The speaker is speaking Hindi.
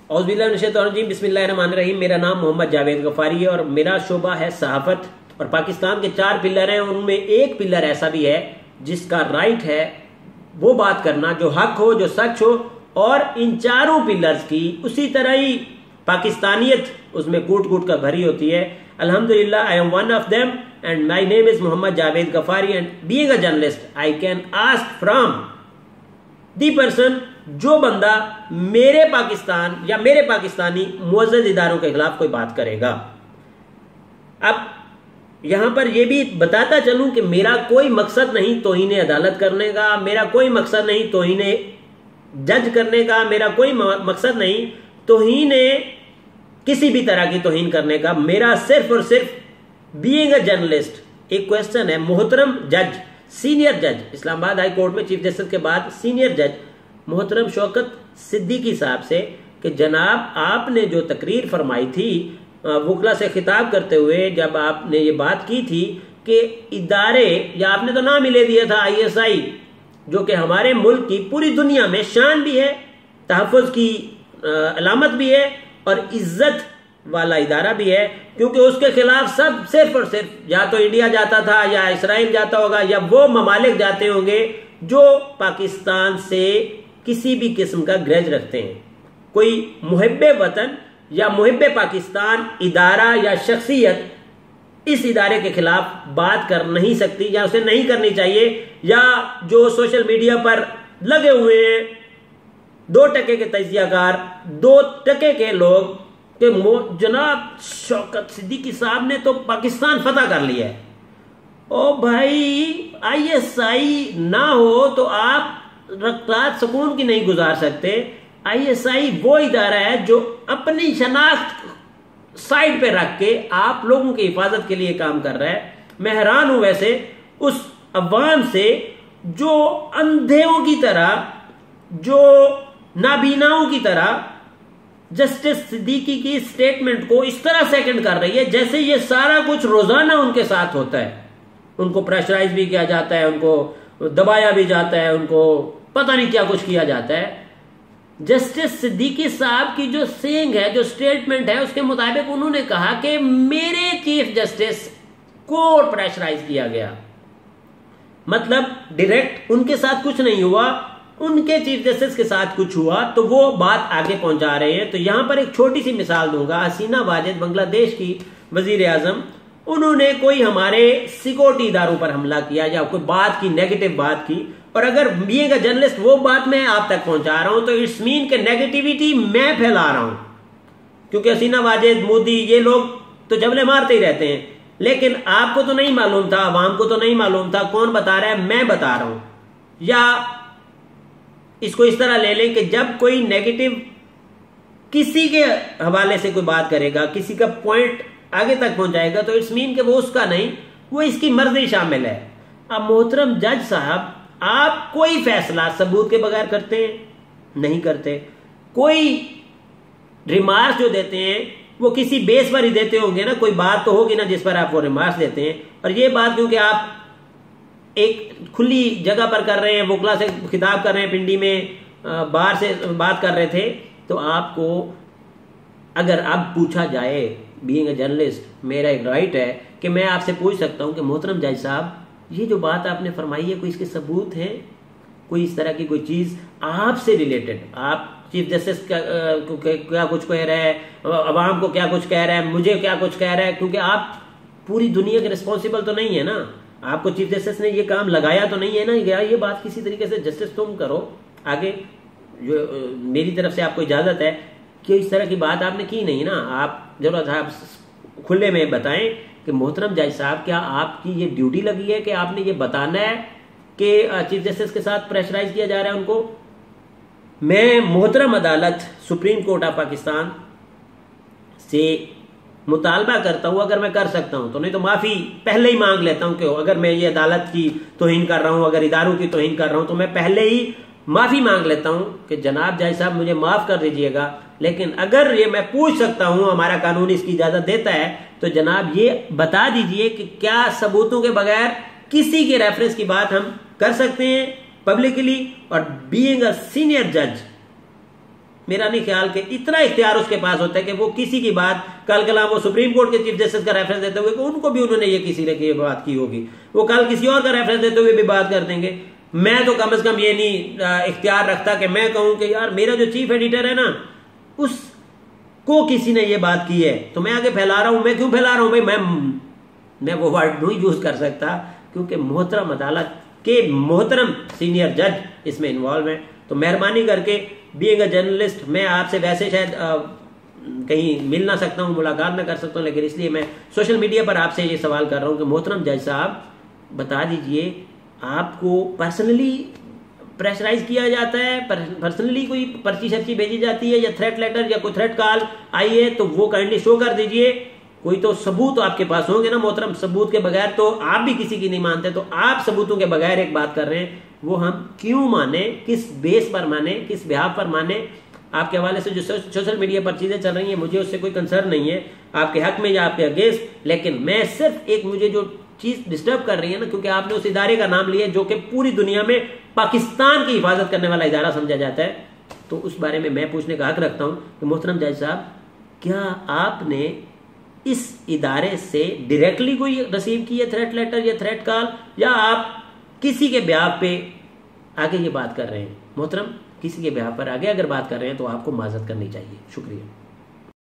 औज़ुबिल्लाहि बिस्मिल्लाहिर्रहमानिर्रहीम। मेरा नाम मोहम्मद जावेद गफारी है और मेरा शोबा है सहाफत। और पाकिस्तान के 4 पिलर हैं, उनमें एक पिलर ऐसा भी है जिसका राइट है वो बात करना जो हक हो, जो सच हो। और इन चारों पिलर्स की उसी तरह ही पाकिस्तानियत उसमें कूट कूट कर भरी होती है। अल्हम्दुलिल्लाह, I am one of them and my name is Mohammad Javed Ghaffari and being a journalist I can ask from the person, जो बंदा मेरे पाकिस्तान या मेरे पाकिस्तानी मुअज़्ज़ज़ इदारों के खिलाफ कोई बात करेगा। अब यहां पर यह भी बताता चलूं कि मेरा कोई मकसद नहीं तौहीन अदालत करने का, मेरा कोई मकसद नहीं तौहीन जज करने का, मेरा कोई मकसद नहीं तौहीन किसी भी तरह की तौहीन करने का। मेरा सिर्फ और सिर्फ बीइंग अ जर्नलिस्ट एक क्वेश्चन है, मोहतरम जज, सीनियर जज, इस्लामाबाद हाई कोर्ट में चीफ जस्टिस के बाद सीनियर जज मोहतरम शौकत सिद्दीकी साहब से कि जनाब आपने जो तकरीर फरमाई थी वकला से खिताब करते हुए, जब आपने ये बात की थी कि इदारे, या आपने तो नाम ही ले दिया था ISI, जो कि हमारे मुल्क की पूरी दुनिया में शान भी है, तहफ़्फ़ुज़ की अलामत भी है और इज्जत वाला इदारा भी है, क्योंकि उसके खिलाफ सब सिर्फ और सिर्फ या तो इंडिया जाता था या इसराइल जाता होगा या वो ममालिक जाते होंगे जो पाकिस्तान से किसी भी किस्म का ग्रज रखते हैं। कोई मुहिब्बे वतन या मुहिब्बे पाकिस्तान इदारा या शख्सियत इस इदारे के खिलाफ बात कर नहीं सकती या उसे नहीं करनी चाहिए। या जो सोशल मीडिया पर लगे हुए हैं 2% के तजियाकार, 2% के लोग कि जनाब शौकत सिद्दीकी साहब ने तो पाकिस्तान फतह कर लिया है। ओ भाई, ISI ना हो तो आप रात सुकून की नहीं गुजार सकते। ISI वो इदारा है जो अपनी शनाख्त साइड पे रख के आप लोगों की हिफाजत के लिए काम कर रहा है। मैं हैरान हूं वैसे उस अवाम से जो अंधेरों की तरह, जो नाबीनाओं की तरह जस्टिस सिद्दीकी की स्टेटमेंट को इस तरह सेकंड कर रही है जैसे ये सारा कुछ रोजाना उनके साथ होता है। उनको प्रेशराइज भी किया जाता है, उनको दबाया भी जाता है, उनको पता नहीं क्या कुछ किया जाता है। जस्टिस सिद्दीकी साहब की जो सेइंग है, जो स्टेटमेंट है, उसके मुताबिक उन्होंने कहा कि मेरे चीफ जस्टिस को प्रेशराइज किया गया। मतलब डायरेक्ट उनके साथ कुछ नहीं हुआ, उनके चीफ जस्टिस के साथ कुछ हुआ तो वो बात आगे पहुंचा रहे हैं। तो यहां पर एक छोटी सी मिसाल दूंगा। हसीना वाजिद, बांग्लादेश की वजीर आजम, उन्होंने कोई हमारे सिक्योरिटी इदारों पर हमला किया या कोई बात की, नेगेटिव बात की, और अगर बीइंग अ जर्नलिस्ट वो बात मैं आप तक पहुंचा रहा हूं तो इट्स मीन के नेगेटिविटी मैं फैला रहा हूं। क्योंकि हसीना वाजिद, मोदी, ये लोग तो जबले मारते ही रहते हैं, लेकिन आपको तो नहीं मालूम था, आवाम को तो नहीं मालूम था, कौन बता रहा है, मैं बता रहा हूं। या इसको इस तरह ले लें कि जब कोई नेगेटिव किसी के हवाले से कोई बात करेगा, किसी का पॉइंट आगे तक पहुंचाएगा, तो इट्स मीन कि वो उसका नहीं, वो इसकी मर्जी शामिल है। अब मोहतरम जज साहब, आप कोई फैसला सबूत के बगैर करते हैं? नहीं करते। कोई रिमार्क्स जो देते हैं वो किसी बेस पर ही देते होंगे ना, कोई बात तो होगी ना जिस पर आप वो रिमार्क्स देते हैं। और ये बात क्योंकि आप एक खुली जगह पर कर रहे हैं, वकला से खिताब कर रहे हैं, पिंडी में बाहर से बात कर रहे थे, तो आपको अगर अब पूछा जाए, बीइंग अ जर्नलिस्ट मेरा एक राइट है कि मैं आपसे पूछ सकता हूं कि मोहतरम जज साहब, ये जो बात आपने फरमाई है कोई इसके सबूत है? कोई इस तरह की कोई चीज आपसे रिलेटेड, आप चीफ जस्टिस क्या कुछ कह रहा है, अवाम को क्या कुछ कह रहा है, मुझे क्या कुछ कह रहा है? क्योंकि आप पूरी दुनिया के रिस्पॉन्सिबल तो नहीं है ना, आपको चीफ जस्टिस ने ये काम लगाया तो नहीं है ना, ये बात किसी तरीके से जस्टिस तुम करो आगे। जो मेरी तरफ से आपको इजाजत है कि इस तरह की बात आपने की नहीं ना, आप जरूरत आप खुले में बताएं कि मोहतरम जज साहब, क्या आपकी ये ड्यूटी लगी है कि आपने ये बताना है कि चीफ जस्टिस के साथ प्रेशराइज किया जा रहा है उनको? मैं मोहतरम अदालत सुप्रीम कोर्ट ऑफ पाकिस्तान से मुतालबा करता हूं, अगर मैं कर सकता हूं तो, नहीं तो माफी पहले ही मांग लेता हूं कि अगर मैं ये अदालत की तौहीन कर रहा हूं, अगर इदारों की तौहीन कर रहा हूं, तो मैं पहले ही माफी मांग लेता हूं कि जनाब जज साहब मुझे माफ कर दीजिएगा। लेकिन अगर ये मैं पूछ सकता हूं, हमारा कानून इसकी इजाजत देता है, तो जनाब ये बता दीजिए कि क्या सबूतों के बगैर किसी के रेफरेंस की बात हम कर सकते हैं पब्लिकली? और बीइंग अ सीनियर जज मेरा नहीं ख्याल कि इतना इख्तियार उसके पास होता है कि वो किसी की बात कल कला वो सुप्रीम कोर्ट के चीफ जस्टिस का रेफरेंस देते हुए उनको भी उन्होंने ये किसी ने की बात की होगी, वो कल किसी और का रेफरेंस देते हुए भी बात कर देंगे। मैं तो कम से कम ये नहीं इख्तियार रखता कि मैं कहूं कि यार मेरा जो चीफ एडिटर है ना उसको किसी ने ये बात की है तो मैं आगे फैला रहा हूं। मैं क्यों फैला रहा हूं भाई? मैं वो वर्ड नहीं यूज कर सकता क्योंकि मोहतरम अदालत के मोहतरम सीनियर जज इसमें इन्वॉल्व हैं। तो मेहरबानी करके बीइंग अ जर्नलिस्ट मैं आपसे वैसे शायद कहीं मिल ना सकता हूं, मुलाकात ना कर सकता हूं, लेकिन इसलिए मैं सोशल मीडिया पर आपसे ये सवाल कर रहा हूं कि मोहतरम जज साहब बता दीजिए, आपको पर्सनली प्रेशराइज किया जाता है, पर्सनली कोई पर्ची शर्ची भेजी जाती है या थ्रेट लेटर या कोई थ्रेट कॉल आई है तो वो काइंडली शो कर दीजिए। कोई तो सबूत तो आपके पास होंगे ना मोहतरम, सबूत के बगैर तो आप भी किसी की नहीं मानते, तो आप सबूतों के बगैर एक बात कर रहे हैं, वो हम क्यों माने, किस बेस पर माने, किस बिहाफ पर माने? आपके हवाले से जो सोशल मीडिया पर चीजें चल रही हैं मुझे उससे कोई कंसर्न नहीं है आपके हक में या आपके अगेंस्ट, लेकिन मैं सिर्फ एक मुझे जो चीज डिस्टर्ब कर रही है ना, क्योंकि आपने उस इदारे का नाम लिया जो कि पूरी दुनिया में पाकिस्तान की हिफाजत करने वाला इदारा समझा जाता है, तो उस बारे में मैं पूछने का हक रखता हूं कि मोहतरम जज साहब क्या आपने इस इदारे से डायरेक्टली कोई रिसीव की है थ्रेट लेटर या थ्रेट कॉल, या आप किसी के ब्याह पे आगे ये बात कर रहे हैं? मोहतरम किसी के ब्याह पर आगे अगर बात कर रहे हैं तो आपको माजरत करनी चाहिए। शुक्रिया।